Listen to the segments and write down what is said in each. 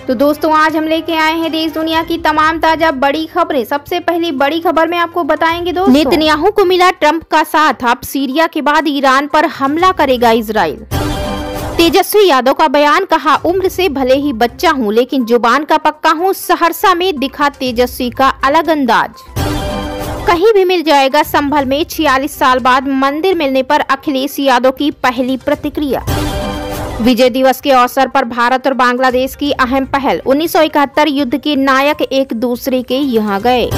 तो दोस्तों आज हम लेके आए हैं देश दुनिया की तमाम ताजा बड़ी खबरें। सबसे पहली बड़ी खबर में आपको बताएंगे दोस्तों, नेतन्याहू को मिला ट्रंप का साथ, अब सीरिया के बाद ईरान पर हमला करेगा इजराइल। तेजस्वी यादव का बयान, कहा उम्र से भले ही बच्चा हूं लेकिन जुबान का पक्का हूं। सहरसा में दिखा तेजस्वी का अलग अंदाज। कहीं भी मिल जाएगा संभल में 46 साल बाद मंदिर मिलने पर अखिलेश यादव की पहली प्रतिक्रिया। विजय दिवस के अवसर पर भारत और बांग्लादेश की अहम पहल, 1971 युद्ध के नायक एक दूसरे के यहाँ गए।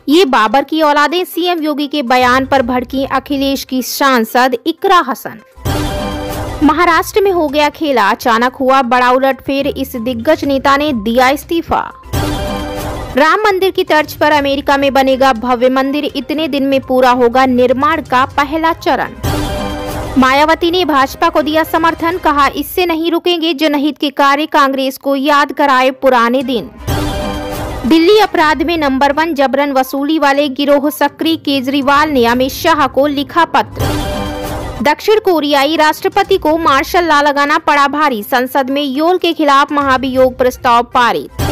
ये बाबर की औलादें, सीएम योगी के बयान पर भड़की अखिलेश की सांसद इकरा हसन। महाराष्ट्र में हो गया खेला, अचानक हुआ बड़ा उलटफेर, इस दिग्गज नेता ने दिया इस्तीफा। राम मंदिर की तर्ज पर अमेरिका में बनेगा भव्य मंदिर, इतने दिन में पूरा होगा निर्माण का पहला चरण। मायावती ने भाजपा को दिया समर्थन, कहा इससे नहीं रुकेंगे, जनहित के कार्य कांग्रेस को याद कराए पुराने दिन। दिल्ली अपराध में नंबर 1 जबरन वसूली वाले गिरोह सक्रिय, केजरीवाल ने अमित शाह को लिखा पत्र। दक्षिण कोरियाई राष्ट्रपति को मार्शल लॉ लगाना पड़ा भारी, संसद में योल के खिलाफ महाभियोग प्रस्ताव पारित।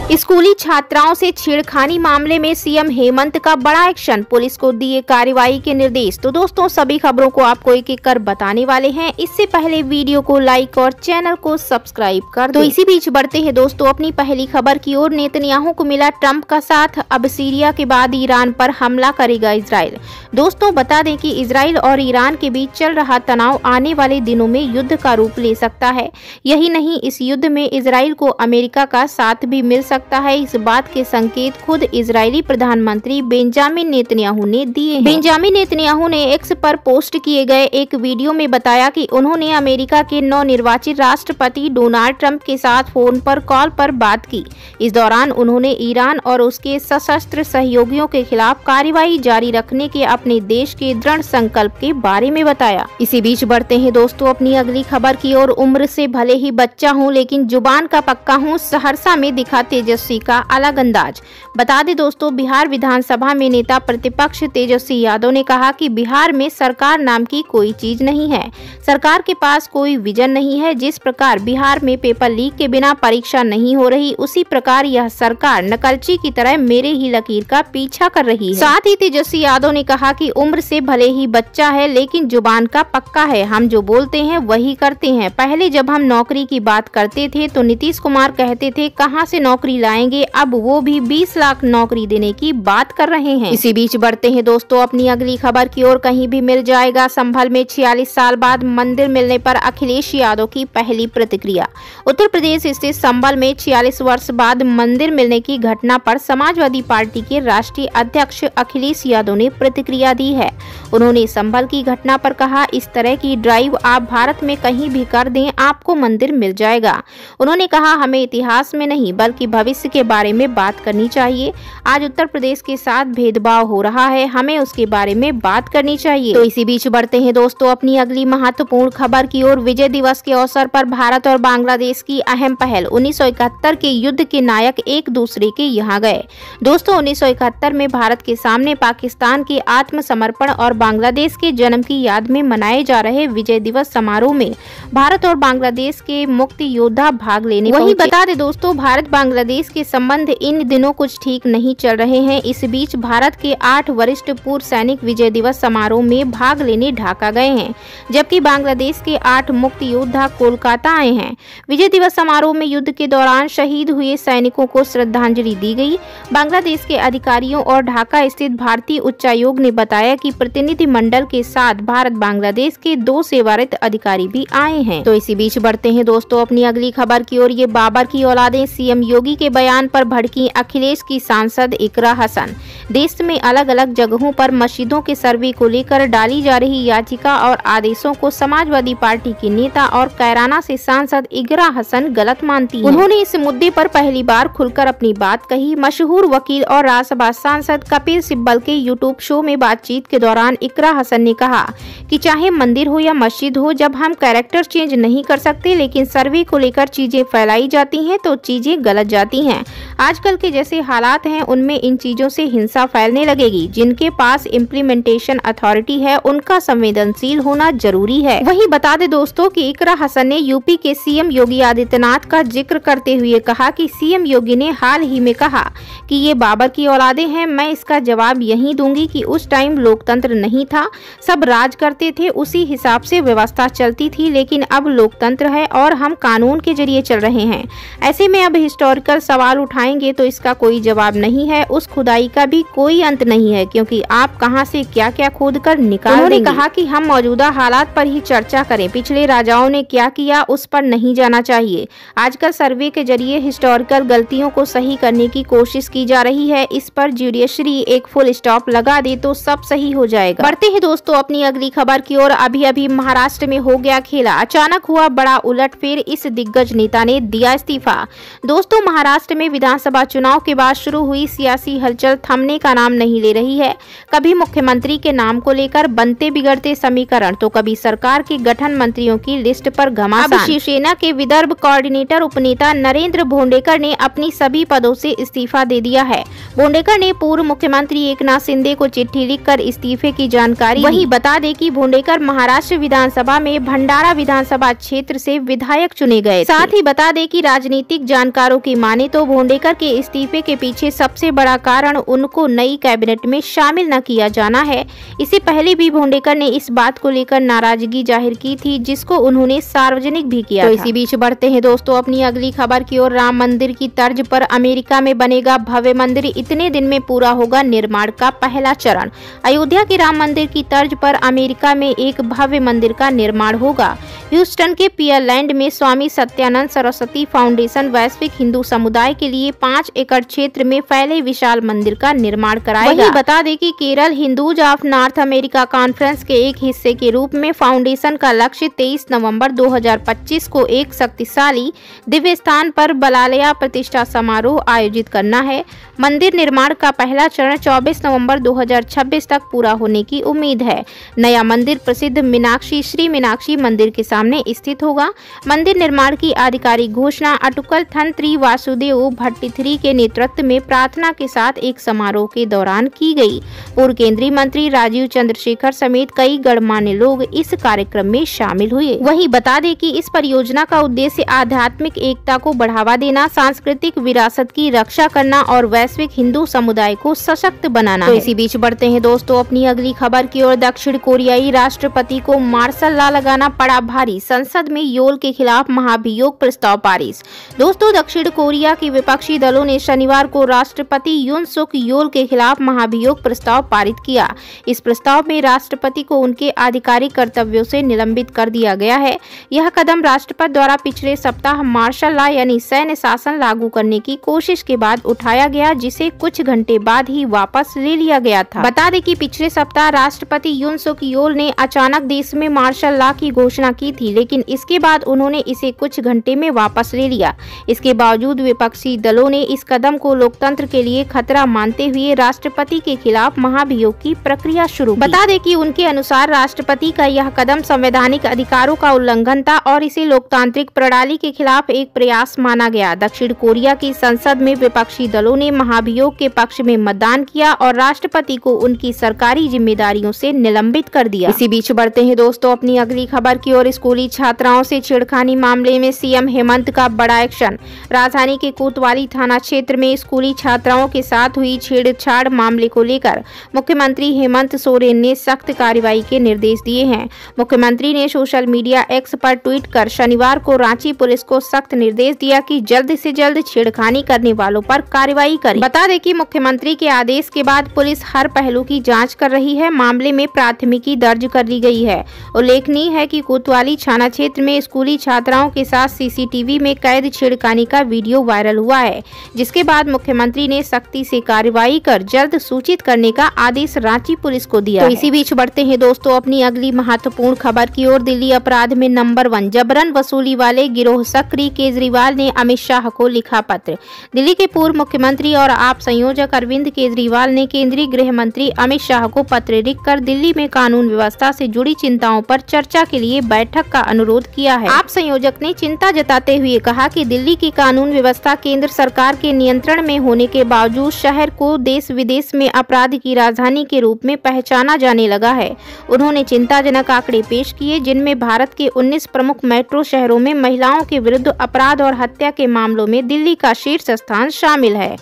स्कूली छात्राओं से छेड़खानी मामले में सीएम हेमंत का बड़ा एक्शन, पुलिस को दिए कार्रवाई के निर्देश। तो दोस्तों सभी खबरों को आपको एक एक कर बताने वाले हैं, इससे पहले वीडियो को लाइक और चैनल को सब्सक्राइब कर दो। तो इसी बीच बढ़ते हैं दोस्तों अपनी पहली खबर की ओर। नेतन्याहू को मिला ट्रंप का साथ, अब सीरिया के बाद ईरान पर हमला करेगा इजराइल। दोस्तों बता दें कि इजराइल और ईरान के बीच चल रहा तनाव आने वाले दिनों में युद्ध का रूप ले सकता है। यही नहीं, इस युद्ध में इजराइल को अमेरिका का साथ भी मिल सकता है। इस बात के संकेत खुद इजरायली प्रधानमंत्री बेंजामिन नेतन्याहू ने दिए हैं। बेंजामिन नेतन्याहू ने एक्स पर पोस्ट किए गए एक वीडियो में बताया कि उन्होंने अमेरिका के नवनिर्वाचित राष्ट्रपति डोनाल्ड ट्रंप के साथ फोन पर कॉल पर बात की। इस दौरान उन्होंने ईरान और उसके सशस्त्र सहयोगियों के खिलाफ कार्रवाई जारी रखने के अपने देश के दृढ़ संकल्प के बारे में बताया। इसी बीच बढ़ते हैं दोस्तों अपनी अगली खबर की ओर। उम्र से भले ही बच्चा हूं लेकिन जुबान का पक्का हूं, सहरसा में दिखा तेजस्वी का अलग अंदाज। बता दें दोस्तों, बिहार विधानसभा में नेता प्रतिपक्ष तेजस्वी यादव ने कहा कि बिहार में सरकार नाम की कोई चीज नहीं है, सरकार के पास कोई विजन नहीं है। जिस प्रकार बिहार में पेपर लीक के बिना परीक्षा नहीं हो रही, उसी प्रकार यह सरकार नकलची की तरह मेरे ही लकीर का पीछा कर रही है। साथ ही तेजस्वी यादव ने कहा कि उम्र से भले ही बच्चा है लेकिन जुबान का पक्का है, हम जो बोलते हैं वही करते हैं। पहले जब हम नौकरी की बात करते थे तो नीतीश कुमार कहते थे कहां से नौकरी लाएंगे, अब वो भी 20 लाख नौकरी देने की बात कर रहे हैं। इसी बीच बढ़ते हैं दोस्तों अपनी अगली खबर की ओर। कहीं भी मिल जाएगा संभल में 46 साल बाद मंदिर मिलने पर अखिलेश यादव की पहली प्रतिक्रिया। उत्तर प्रदेश स्थित संभल में 46 वर्ष बाद मंदिर मिलने की घटना पर समाजवादी पार्टी के राष्ट्रीय अध्यक्ष अखिलेश यादव ने प्रतिक्रिया दी है। उन्होंने संभल की घटना पर कहा, इस तरह की ड्राइव आप भारत में कहीं भी कर दें, आपको मंदिर मिल जाएगा। उन्होंने कहा, हमें इतिहास में नहीं बल्कि भविष्य के बारे में बात करनी चाहिए। आज उत्तर प्रदेश के साथ भेदभाव हो रहा है, हमें उसके बारे में बात करनी चाहिए। तो इसी बीच बढ़ते हैं दोस्तों अपनी अगली महत्वपूर्ण खबर की ओर। विजय दिवस के अवसर पर भारत और बांग्लादेश की अहम पहल, 1971 के युद्ध के नायक एक दूसरे के यहाँ गए। दोस्तों 1971 में भारत के सामने पाकिस्तान के आत्मसमर्पण और बांग्लादेश के जन्म की याद में मनाए जा रहे विजय दिवस समारोह में भारत और बांग्लादेश के मुक्ति योद्धा भाग लेने पहुंचे। वही बता दें दोस्तों, भारत बांग्लादेश के संबंध इन दिनों कुछ ठीक नहीं चल रहे हैं। इस बीच भारत के 8 वरिष्ठ पूर्व सैनिक विजय दिवस समारोह में भाग लेने ढाका गए हैं, जबकि बांग्लादेश के 8 मुक्ति योद्धा कोलकाता आए हैं। विजय दिवस समारोह में युद्ध के दौरान शहीद हुए सैनिकों को श्रद्धांजलि दी गई। बांग्लादेश के अधिकारियों और ढाका स्थित भारतीय उच्चायोग ने बताया कि प्रतिनिधि मंडल के साथ भारत बांग्लादेश के 2 सेवारत अधिकारी भी आए हैं। तो इसी बीच बढ़ते हैं दोस्तों अपनी अगली खबर की ओर। ये बाबर की औलादें, सीएम योगी के बयान पर भड़की अखिलेश की सांसद इकरा हसन। देश में अलग अलग जगहों पर मस्जिदों के सर्वे को लेकर डाली जा रही याचिका और आदेशों को समाजवादी पार्टी की नेता और कैराना से सांसद इकरा हसन गलत मानती हैं। उन्होंने इस मुद्दे पर पहली बार खुलकर अपनी बात कही। मशहूर वकील और राज्यसभा सांसद कपिल सिब्बल के यूट्यूब शो में बातचीत के दौरान इकरा हसन ने कहा कि चाहे मंदिर हो या मस्जिद हो, जब हम कैरेक्टर चेंज नहीं कर सकते लेकिन सर्वे को लेकर चीजें फैलाई जाती हैं तो चीजें गलत जाती हैं। आजकल के जैसे हालात हैं उनमें इन चीजों से हिंसा फैलने लगेगी। जिनके पास इम्प्लीमेंटेशन अथॉरिटी है उनका संवेदनशील होना जरूरी है। वहीं बता दें दोस्तों कि इकरा हसन ने यूपी के सीएम योगी आदित्यनाथ का जिक्र करते हुए कहा कि सीएम योगी ने हाल ही में कहा कि ये बाबर की औलादे हैं। मैं इसका जवाब यही दूंगी कि उस टाइम लोकतंत्र नहीं था, सब राज करते थे, उसी हिसाब से व्यवस्था चलती थी। लेकिन अब लोकतंत्र है और हम कानून के जरिए चल रहे हैं। ऐसे में अब हिस्टोरिकल सवाल उठाएंगे तो इसका कोई जवाब नहीं है। उस खुदाई का भी कोई अंत नहीं है, क्योंकि आप कहां से क्या क्या खोद कर निकाल देंगे। उन्होंने कहा कि हम मौजूदा हालात पर ही चर्चा करें, पिछले राजाओं ने क्या किया उस पर नहीं जाना चाहिए। आजकल सर्वे के जरिए हिस्टोरिकल गलतियों को सही करने की कोशिश की जा रही है। इस पर जुडिशरी एक फुल स्टॉप लगा दे तो सब सही हो जाएगा। बढ़ते हैं दोस्तों अपनी अगली खबर की ओर। अभी महाराष्ट्र में हो गया खेला, अचानक हुआ बड़ा उलटफेर, इस दिग्गज नेता ने दिया इस्तीफा। दोस्तों महाराष्ट्र में विधानसभा चुनाव के बाद शुरू हुई सियासी हलचल थमने का नाम नहीं ले रही है। कभी मुख्यमंत्री के नाम को लेकर बनते बिगड़ते समीकरण तो कभी सरकार के गठन मंत्रियों की लिस्ट पर घमासान। शिवसेना के विदर्भ कोऑर्डिनेटर उपनेता नरेंद्र भोंडेकर ने अपनी सभी पदों से इस्तीफा दे दिया है। भोंडेकर ने पूर्व मुख्यमंत्री एकनाथ शिंदे को चिट्ठी लिखकर इस्तीफे की जानकारी। वहीं बता दें कि भोंडेकर महाराष्ट्र विधानसभा में भंडारा विधानसभा क्षेत्र से विधायक चुने गए। साथ ही बता दें कि राजनीतिक जानकारों की माने तो भोंडेकर के इस्तीफे के पीछे सबसे बड़ा कारण उनको नई कैबिनेट में शामिल न किया जाना है। इससे पहले भी भोंडेकर ने इस बात को लेकर नाराजगी जाहिर की थी, जिसको उन्होंने सार्वजनिक भी किया। तो इसी बीच बढ़ते हैं दोस्तों अपनी अगली खबर की ओर। राम मंदिर की तर्ज पर अमेरिका में बनेगा भव्य मंदिर, इतने दिन में पूरा होगा निर्माण का पहला चरण। अयोध्या के राम मंदिर की तर्ज पर अमेरिका में एक भव्य मंदिर का निर्माण होगा। ह्यूस्टन के पियरलैंड में स्वामी सत्यानंद सरस्वती फाउंडेशन वैश्विक हिंदू समुदाय के लिए 5 एकड़ क्षेत्र में फैले विशाल मंदिर का निर्माण कराएगा। वहीं बता दें कि Kerala Hindus of north America conference के एक हिस्से के रूप में फाउंडेशन का लक्ष्य 23 नवंबर 2025 को एक शक्तिशाली दिव्य स्थान पर बलालया प्रतिष्ठा समारोह आयोजित करना है। मंदिर निर्माण का पहला चरण 24 नवंबर 2026 तक पूरा होने की उम्मीद है। नया मंदिर प्रसिद्ध मीनाक्षी श्री मीनाक्षी मंदिर के सामने स्थित होगा। मंदिर निर्माण की आधिकारिक घोषणा अटुकल तंत्री वासुदेव भट्टिथरी के नेतृत्व में प्रार्थना के साथ एक समारोह के दौरान की गई। पूर्व केंद्रीय मंत्री राजीव चंद्रशेखर समेत कई गणमान्य लोग इस कार्यक्रम में शामिल हुए। वहीं बता दें कि इस परियोजना का उद्देश्य आध्यात्मिक एकता को बढ़ावा देना, सांस्कृतिक विरासत की रक्षा करना और वैश्विक हिंदू समुदाय को सशक्त बनाना है। तो इसी बीच बढ़ते हैं दोस्तों अपनी अगली खबर की ओर। दक्षिण कोरियाई राष्ट्रपति को मार्शल लॉ लगाना पड़ा भारी, संसद में योल के खिलाफ महाभियोग प्रस्ताव पारित। दोस्तों दक्षिण कोरिया के विपक्षी दलों ने शनिवार को राष्ट्रपति यून सुक योल के खिलाफ महाभियोग प्रस्ताव पारित किया। इस प्रस्ताव में राष्ट्रपति को उनके आधिकारिक कर्तव्यों से निलंबित कर दिया गया है। यह कदम राष्ट्रपति द्वारा पिछले सप्ताह मार्शल लॉ यानी सैन्य शासन लागू करने की कोशिश के बाद उठाया गया, जिसे कुछ घंटे बाद ही वापस ले लिया गया था। बता दें कि पिछले सप्ताह राष्ट्रपति यून सुक योल ने अचानक देश में मार्शल लॉ की घोषणा की थी, लेकिन इसके बाद उन्होंने इसे कुछ घंटे में वापस ले लिया। इसके बावजूद विपक्षी दलों ने इस कदम को लोकतंत्र के लिए खतरा मानते हुए राष्ट्रपति के खिलाफ महाभियोग की प्रक्रिया शुरू की। बता दें कि उनके अनुसार राष्ट्रपति का यह कदम संवैधानिक अधिकारों का उल्लंघन था और इसे लोकतांत्रिक प्रणाली के खिलाफ एक प्रयास माना गया। दक्षिण कोरिया की संसद में विपक्षी दलों ने महाभियोग के पक्ष में मतदान किया और राष्ट्रपति को उनकी सरकारी जिम्मेदारियों से निलंबित कर दिया। इसी बीच बढ़ते हैं दोस्तों अपनी अगली खबर की ओर। स्कूली छात्राओं से छेड़खानी मामले में सीएम हेमंत का बड़ा एक्शन। राजधानी के कोतवाली थाना क्षेत्र में स्कूली छात्राओं के साथ हुई छेड़छाड़ मामले को लेकर मुख्यमंत्री हेमंत सोरेन ने सख्त कार्रवाई के निर्देश दिए हैं। मुख्यमंत्री ने सोशल मीडिया एक्स पर ट्वीट कर शनिवार को रांची पुलिस को सख्त निर्देश दिया कि जल्द से जल्द छेड़खानी करने वालों पर कार्रवाई करे। बता दें कि मुख्यमंत्री के आदेश के बाद पुलिस हर पहलू की जांच कर रही है। मामले में प्राथमिकी दर्ज कर ली गई है। उल्लेखनीय है कि कोतवाली थाना क्षेत्र में स्कूली छात्राओं के साथ सीसीटीवी में कैद छेड़खानी का वीडियो वायरल हुआ है, जिसके बाद मुख्यमंत्री ने सख्ती से कार्रवाई कर जल्द सूचित करने का आदेश रांची पुलिस को दिया। तो इसी बीच बढ़ते हैं दोस्तों अपनी अगली महत्वपूर्ण खबर की ओर। दिल्ली अपराध में नंबर 1 जबरन वसूली वाले गिरोह सक्रिय केजरीवाल ने अमित शाह को लिखा पत्र। दिल्ली के पूर्व मुख्यमंत्री और और आप संयोजक अरविंद केजरीवाल ने केंद्रीय गृह मंत्री अमित शाह को पत्र लिखकर दिल्ली में कानून व्यवस्था से जुड़ी चिंताओं पर चर्चा के लिए बैठक का अनुरोध किया है। आप संयोजक ने चिंता जताते हुए कहा कि दिल्ली की कानून व्यवस्था केंद्र सरकार के नियंत्रण में होने के बावजूद शहर को देश विदेश में अपराध की राजधानी के रूप में पहचाना जाने लगा है। उन्होंने चिंताजनक आंकड़े पेश किए जिनमें भारत के 19 प्रमुख मेट्रो शहरों में महिलाओं के विरुद्ध अपराध और हत्या के मामलों में दिल्ली का शीर्ष स्थान शामिल है।